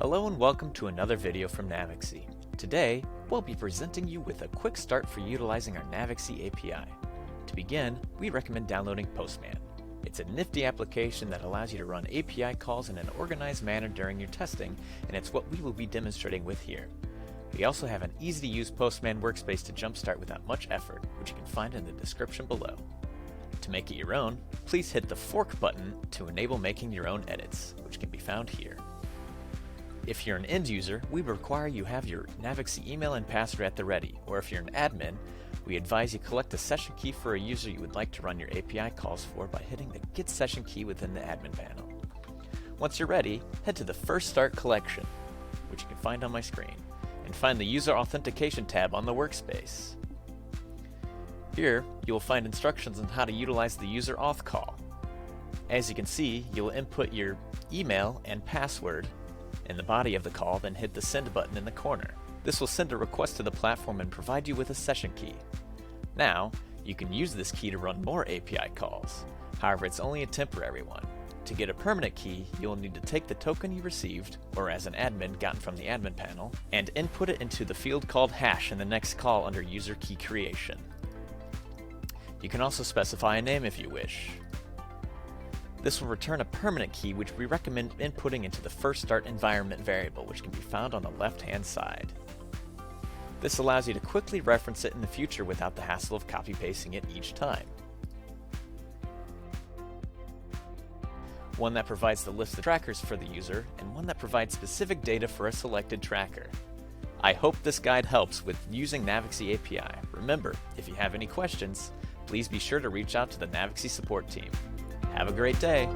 Hello and welcome to another video from Navixy. Today, we'll be presenting you with a quick start for utilizing our Navixy API. To begin, we recommend downloading Postman. It's a nifty application that allows you to run API calls in an organized manner during your testing, and it's what we will be demonstrating with here. We also have an easy-to-use Postman workspace to jumpstart without much effort, which you can find in the description below. To make it your own, please hit the fork button to enable making your own edits, which can be found here. If you're an end user, we require you have your Navixy email and password at the ready, or if you're an admin, we advise you collect a session key for a user you would like to run your API calls for by hitting the Get Session Key within the admin panel. Once you're ready, head to the First Start collection, which you can find on my screen, and find the User Authentication tab on the workspace. Here, you will find instructions on how to utilize the user auth call. As you can see, you will input your email and password in the body of the call, then hit the send button in the corner. This will send a request to the platform and provide you with a session key. Now, you can use this key to run more API calls. However, it's only a temporary one. To get a permanent key, you will need to take the token you received, or as an admin gotten from the admin panel, and input it into the field called hash in the next call under user key creation. You can also specify a name if you wish. This will return a permanent key, which we recommend inputting into the First Start environment variable, which can be found on the left-hand side. This allows you to quickly reference it in the future without the hassle of copy-pasting it each time. One that provides the list of trackers for the user, and one that provides specific data for a selected tracker. I hope this guide helps with using Navixy API. Remember, if you have any questions, please be sure to reach out to the Navixy support team. Have a great day!